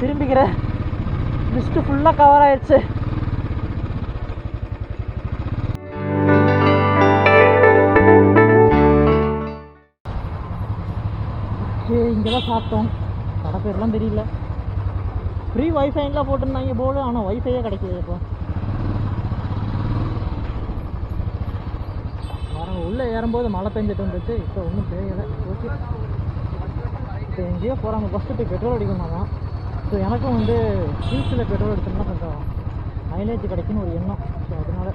திரும்பிக்கிறேன். Mist ஃபுல்லாக cover ஆயிடுச்சு. Okay, இங்கே தான் சாப்பிட்டோம். கடை பேர்லாம் தெரியல. ஃப்ரீ வைஃபைலாம் போட்டிருந்தாங்க போல, ஆனால் வைஃபையே கிடைக்கிது. இப்போ உள்ளே ஏறும்போது மழை பெஞ்சிட்டு வந்துச்சு. இப்போ ஒன்றும் தெரியலை. ஓகே, இப்போ எங்கேயோ போகிறாங்க. ஃபஸ்ட்டு போய் பெட்ரோல் அடிக்கணுமா. ஸோ எனக்கும் வந்து ஹில்ஸில் பெட்ரோல் எடுத்தோம்னா கொஞ்சம் மைலேஜ் கிடைக்குன்னு ஒரு எண்ணம். ஸோ அதனால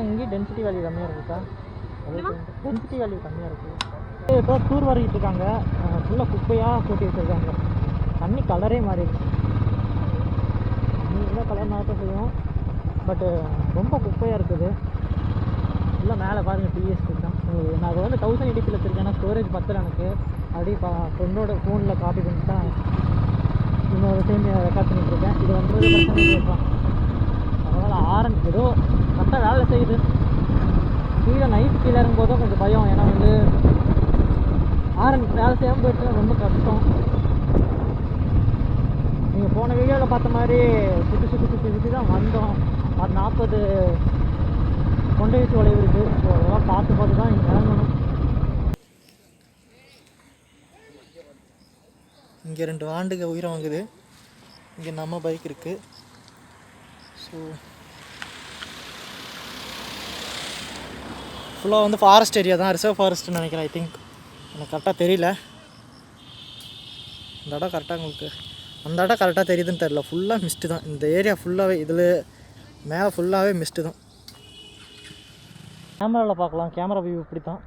இங்கேயும் டென்சிட்டி வேல்யூ கம்மியாக இருக்குக்கா. டென்சிட்டி வேல்யூ கம்மியாக இருக்குது. இப்போ டூர் வரைக்கிட்டு இருக்காங்க. ஃபுல்லாக குப்பையாக கூட்டி வச்சுருக்காங்க. தண்ணி கலரே மாறிடுச்சு. தண்ணி கலர் மாற்ற செய்யும், பட்டு ரொம்ப குப்பையாக இருக்குது. ஃபுல்லாக மேலே பாருங்கள் டிஎஸ்டி தான். நான் அதை வந்து 1080p வச்சுருக்கேன். ஏன்னா ஸ்டோரேஜ் பத்தலை எனக்கு. அப்படியே ஃப்ரெண்டோட ஃபோனில் காப்பி பண்ணிட்டு தான் இன்னொரு டைம் ரெக்கார்ட் பண்ணிட்டுருக்கேன். இது வந்து பிரச்சனை கேட்கலாம். அதனால் ஆரன் ஏதோ கரெக்டாக வேலை செய்யுது. கீழே நைட் கீழே இறங்கும்போதும் கொஞ்சம் பயம். ஏன்னா வந்து ஆரன் வேலை செய்யாமல் போயிடுச்சுன்னா ரொம்ப கஷ்டம். நீங்கள் போன வீடியோவில் பார்த்த மாதிரி சுற்றி தான் வந்தோம். அது 40 கொண்டை வச்சு வளைவு இருக்குது. ஸோ அதெல்லாம் பார்த்து தான் இங்கே இறங்கணும். இங்கே 2 ஆண்டுக்கு உயிரை வாங்குது. இங்கே நம்ம பைக் இருக்குது. ஸோ ஃபுல்லாக வந்து ஃபாரஸ்ட் ஏரியா தான். ரிசர்வ் ஃபாரஸ்ட்னு நினைக்கிறேன். ஐ திங்க் எனக்கு கரெக்டாக தெரியல. இந்த இடம் கரெக்டாக உங்களுக்கு அந்த இடம் கரெக்டாக தெரியுதுன்னு தெரியல. ஃபுல்லாக மிஸ்ட்டு தான். இந்த ஏரியா ஃபுல்லாகவே இதில் மேலே ஃபுல்லாகவே மிஸ்ட்டு தான். கேமராவில் பார்க்கலாம். கேமரா வியூ இப்படி தான்.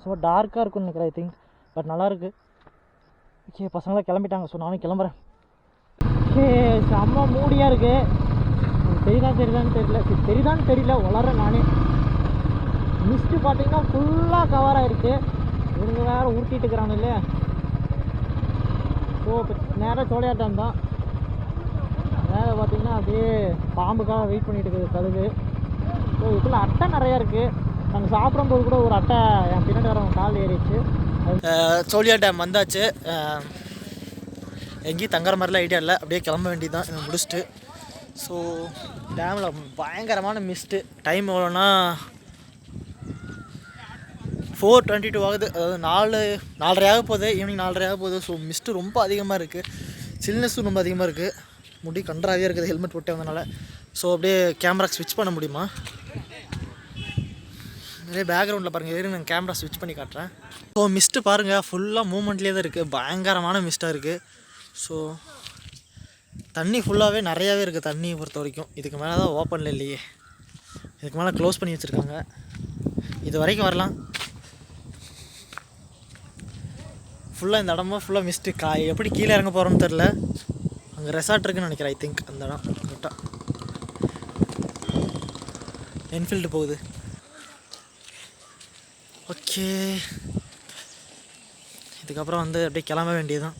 ஸோ டார்க்காக இருக்குன்னு நினைக்கிறேன். ஐ திங்க் பட் நல்லாயிருக்கு. ஓகே, பசங்களாம் கிளம்பிட்டாங்க. ஸோ நானும் கிளம்புறேன். ஓகே, செம்ம மூடியாக இருக்குது. தெரியுதான்னு தெரியல. வளர்றேன் நானே. மிஸ்ட்டு பார்த்தீங்கன்னா ஃபுல்லாக கவர் ஆகிருக்கு. இவங்க வேறு உருட்டிட்டு இருக்கிறாங்க இல்லையா. ஸோ இப்போ நேராக சோலையார் டேம் தான். வேறு பார்த்திங்கன்னா அப்படியே பாம்புக்காக வெயிட் பண்ணிகிட்டு இருக்குது கழுகு. ஸோ இதுக்குள்ளே அட்டை நிறையா இருக்குது. நாங்கள் சாப்பிடும்போது கூட ஒரு அட்டை என் பின்னாடி வரவங்க கால் ஏறிடுச்சு. சோலையார் டேம் வந்தாச்சு. எங்கேயும் தங்குற மாதிரிலாம் ஐடியா இல்லை. அப்படியே கிளம்ப வேண்டியது தான் முடிச்சுட்டு. ஸோ டேமில் பயங்கரமான மிஸ்ட்டு. டைம் எவ்வளோன்னா 4:22 ஆகுது. அதாவது 4:30 ஆக போகுது. ஈவினிங் 4:30 ஆக போகுது. ஸோ மிஸ்ட்டு ரொம்ப அதிகமாக இருக்குது. சில்னஸும் ரொம்ப அதிகமாக இருக்குது. முடி கன்றாவே இருக்குது ஹெல்மெட் போட்டே வந்தனால. ஸோ அப்படியே கேமரா ஸ்விட்ச் பண்ண முடியுமா? நிறைய பேக்ரவுண்டில் பாருங்கள். நான் கேமரா ஸ்விட்ச் பண்ணி காட்டுறேன். ஸோ மிஸ்ட்டு பாருங்கள் ஃபுல்லாக மூமெண்ட்லேயே தான் இருக்குது. பயங்கரமான மிஸ்ட்டாக இருக்குது. ஸோ தண்ணி ஃபுல்லாகவே நிறையாவே இருக்குது. தண்ணியை பொறுத்த வரைக்கும் இதுக்கு மேலே தான் ஓப்பனில் இல்லையே. இதுக்கு மேலே க்ளோஸ் பண்ணி வச்சுருக்காங்க. இது வரைக்கும் வரலாம். ஃபுல்லாக இந்த இடமா ஃபுல்லாக மிஸ்ட்டு. எப்படி கீழே இறங்க போகிறோன்னு தெரில. அங்கே ரெசார்ட் இருக்குன்னு நினைக்கிறேன். ஐ திங்க் அந்த இடம் கரெக்டாக என்ஃபீல்டு போகுது. ஓகே, இதுக்கப்புறம் வந்து அப்படியே கிளம்ப வேண்டியதுதான்.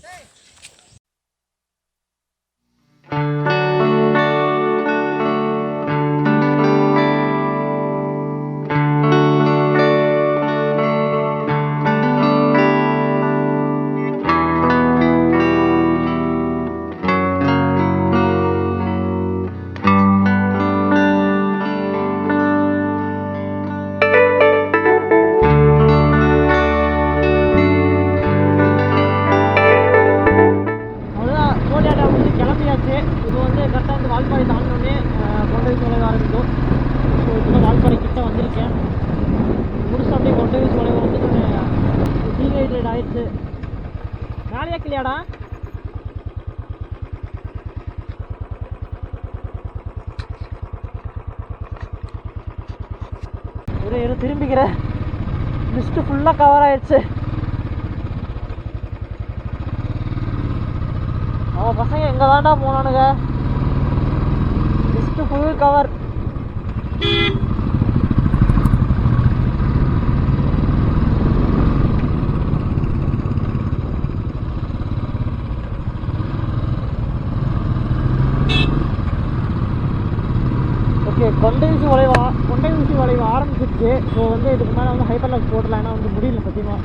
இது வந்து கரெக்டாக வந்து வால்பாறை தாண்டினோடனே கொண்டை சோலை ஆரம்பிக்கும். ஸோ இப்போ வால்பாறை கிட்ட வந்திருக்கேன். முடிச்சு அப்படியே கொண்டை சோலை வந்து டீஹைட்ரேட் ஆயிடுச்சு. வேலையா இல்லையாடா? திரும்பிக்கிறேன். மிஸ்ட்டு ஃபுல்லாக கவர் ஆயிடுச்சு. அவன் பசங்க எங்கே தாண்டா போனானுங்க? Mist full cover. Okay, okay, கொண்டை ஊசி வளைவு ஆரம்பிச்சிருச்சு. ஸோ வந்து இதுக்கு மேலே வந்து ஹைப்பர் லாக் போடலாம், ஏன்னா வந்து முடியல சத்தியமாக.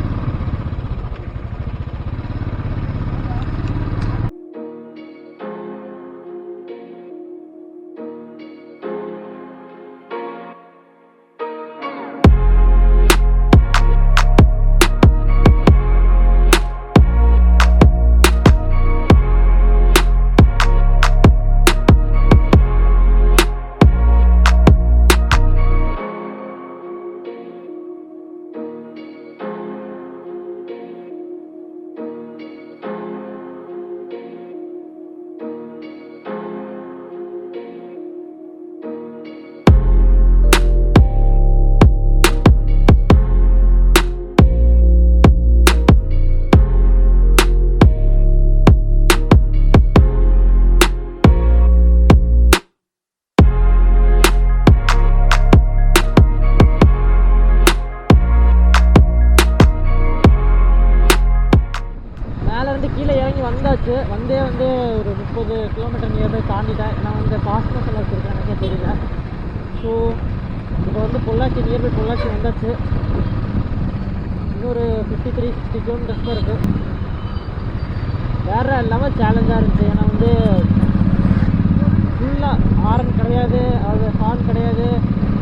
கீழே இறங்கி வந்தாச்சு. வந்து ஒரு 30 கிலோமீட்டர் நியர்பை தாண்டிட்டேன். ஏன்னா வந்து பாஸ் மசாலா வச்சுருக்கேன், எனக்கே தெரியல. ஸோ இப்போ வந்து பொள்ளாச்சி நியர்பை பொள்ளாச்சி வந்தாச்சு. இன்னொரு 53-60 கிலோமீட்டர்ஸ் தான் இருக்குது. வேறு இல்லாமல் சேலஞ்சாக இருந்துச்சு. ஏன்னா வந்து ஃபுல்லாக ஹார்ன் கிடையாது, அது ஹார்ன் கிடையாது,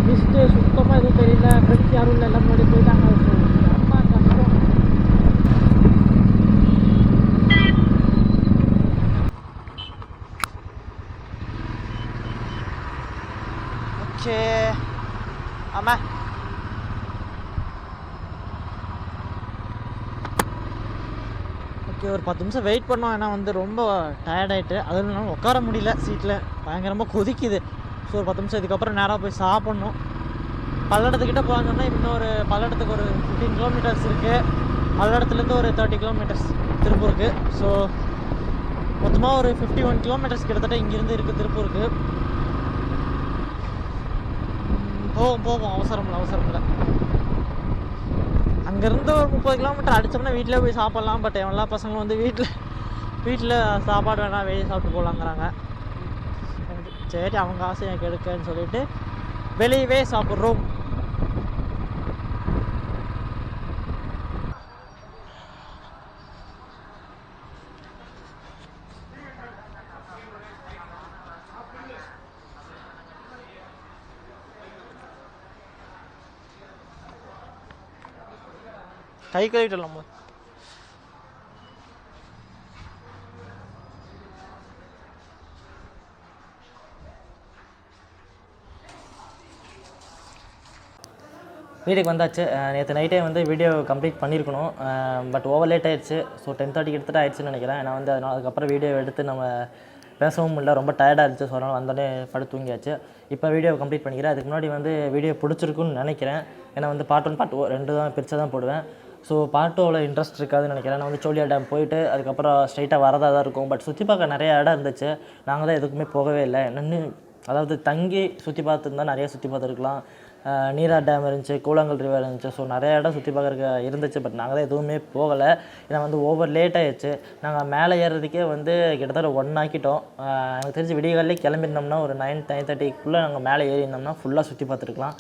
லிஸ்ட்டு சுத்தமாக எதுவும் தெரியல. ஃப்ரெண்ட்ஸ் யாரும் இல்லை, எல்லாம் முன்னாடி போயிட்டாங்க. ஸோ ரொம்ப கஷ்டம். ஓகே, ஆமாம் ஓகே, ஒரு 10 நிமிஷம் வெயிட் பண்ணோம். ஏன்னா வந்து ரொம்ப டயர்டாயிட்டு, அதுவும் இல்லாமல் உட்கார முடியல, சீட்டில் பயங்கரமாக கொதிக்குது. ஸோ ஒரு 10 நிமிஷம் இதுக்கப்புறம் நேராக போய் சாப்பிட்ணும். பல்லடத்துக்கிட்ட போகணுன்னா இன்னொரு பல்லடத்துக்கு ஒரு 15 கிலோமீட்டர்ஸ் இருக்குது. பல்லடத்துலேருந்து ஒரு 30 கிலோமீட்டர்ஸ் திருப்பூருக்கு. ஸோ மொத்தமாக ஒரு 51 கிலோமீட்டர்ஸ் கிட்டத்தட்ட இங்கேருந்து இருக்குது திருப்பூருக்கு. போவோம், அவசரம் இல்லை. அங்கேருந்து ஒரு 30 கிலோமீட்டர் அடித்தோம்னா வீட்டிலே போய் சாப்பிட்லாம். பட் எல்லா பசங்களும் வந்து வீட்டில் சாப்பாடு வேணால் வெளியே சாப்பிட்டு போகலாங்கிறாங்க. சரி, அவங்க ஆசை எனக்கு எடுக்கன்னு சொல்லிட்டு வெளியவே சாப்பிட்றோம். கை கழுவிட்டலாம். வீட்டுக்கு வந்தாச்சு. நேற்று நைட்டே வந்து வீடியோ கம்ப்ளீட் பண்ணியிருக்கணும். பட் ஓவர் லேட் ஆயிடுச்சு. ஸோ 10:30 கிட்டத்தட்ட ஆயிடுச்சுன்னு நினைக்கிறேன். நான் வந்து அதுக்கப்புறம் வீடியோ எடுத்து நம்ம பேசவும் இல்லை, ரொம்ப டயர்டாக இருந்துச்சு. ஸோ அதனால் வந்தோடனே படுத்து தூங்கியாச்சு. இப்போ வீடியோ கம்ப்ளீட் பண்ணிக்கிறேன். அதுக்கு முன்னாடி வந்து வீடியோ பிடிச்சிருக்குன்னு நினைக்கிறேன். ஏன்னா வந்து பார்ட் 1 பார்ட் 2 தான் பிரித்து தான் போடுவேன். ஸோ பார்ட் 2 இன்ட்ரெஸ்ட் இருக்காதுன்னு நினைக்கிறேன். நான் வந்து சோழியா டேம் போயிட்டு அதுக்கப்புறம் ஸ்ட்ரைட்டாக வரதாக தான் இருக்கும். பட் சுற்றி பார்க்க நிறைய இடம் இருந்துச்சு. நாங்கள் தான் எதுக்குமே போகவே இல்லை. என்னென்னு அதாவது தங்கி சுற்றி பார்த்துருந்தா நிறைய சுற்றி பார்த்துருக்கலாம். நீரா டேம் இருந்துச்சு, கூழாங்கல் ரிவர் இருந்துச்சு. ஸோ நிறைய இடம் சுற்றி பார்க்குறதுக்கு இருந்துச்சு. பட் நாங்கள் தான் எதுவுமே போகலை. ஏன்னா வந்து ஓவர் லேட் ஆகிடுச்சு. நாங்கள் மேலே ஏறுறதுக்கே வந்து கிட்டத்தட்ட 1 ஆக்கிட்டோம். எனக்கு தெரிஞ்சு விடியகாலே கிளம்பியிருந்தோம்னா ஒரு 9-9:30க்குள்ளே நாங்கள் மேலே ஏறியிருந்தோம்னா ஃபுல்லாக சுற்றி பார்த்துருக்கலாம்.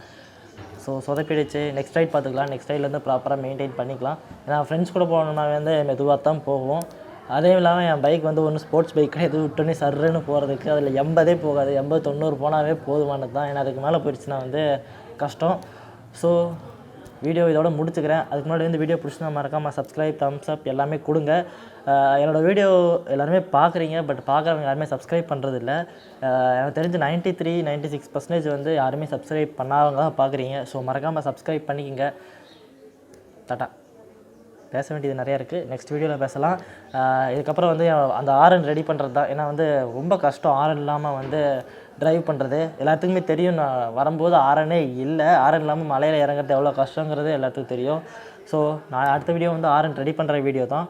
ஸோ சொதப்பிடுச்சு. நெக்ஸ்ட் ரைட் பார்த்துக்கலாம். நெக்ஸ்ட் ரைட்லேருந்து ப்ராப்பராக மெயின்டைன் பண்ணிக்கலாம். ஏன்னா ஃப்ரெண்ட்ஸ் கூட போகணுன்னா வந்து மெதுவாக தான் போவோம். அதே இல்லாமல் என் பைக் வந்து ஒன்றும் ஸ்போர்ட்ஸ் பைக் கிடையாது. விட்டோன்னே சர்ன்னு போகிறதுக்கு அதில் 80 போகாது, 80-90 போனாவே போதுமானது தான். ஏன்னா அதுக்கு மேலே போயிடுச்சுன்னா வந்து கஷ்டம். ஸோ வீடியோ இதோட முடிச்சுக்கிறேன். அதுக்கு முன்னாடி வந்து வீடியோ பிடிச்சினா மறக்காமல் சப்ஸ்கிரைப், தம்ஸ் அப் எல்லாமே கொடுங்க. என்னோடய வீடியோ எல்லாருமே பார்க்குறீங்க, பட் பார்க்குறவங்க யாருமே சப்ஸ்கிரைப் பண்ணுறதில்ல. எனக்கு தெரிஞ்சு 93-96% வந்து யாருமே சப்ஸ்கிரைப் பண்ணாதவங்க தான் பார்க்குறீங்க. ஸோ மறக்காமல் சப்ஸ்கிரைப் பண்ணிக்கோங்க. டாட்டா. பேச வேண்டியது நிறையா இருக்குது, நெக்ஸ்ட் வீடியோவில் பேசலாம். இதுக்கப்புறம் வந்து அந்த ஆரன் ரெடி பண்ணுறது தான். ஏன்னா வந்து ரொம்ப கஷ்டம் ஆரன் இல்லாமல் வந்து ட்ரைவ் பண்ணுறது. எல்லாத்துக்குமே தெரியும், நான் வரும்போது ஆரனே இல்லை. ஆரன் இல்லாமல் மலையில் இறங்குறது எவ்வளோ கஷ்டங்கிறது எல்லாத்துக்கும் தெரியும். ஸோ நான் அடுத்த வீடியோ வந்து ஆரன் ரெடி பண்ணுற வீடியோ தான்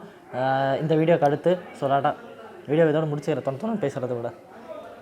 இந்த வீடியோக்கு அடுத்து. So tata. வீடியோ இதோட முடிச்சுக்கிறேன், தொண்ணு பேசுகிறத விட.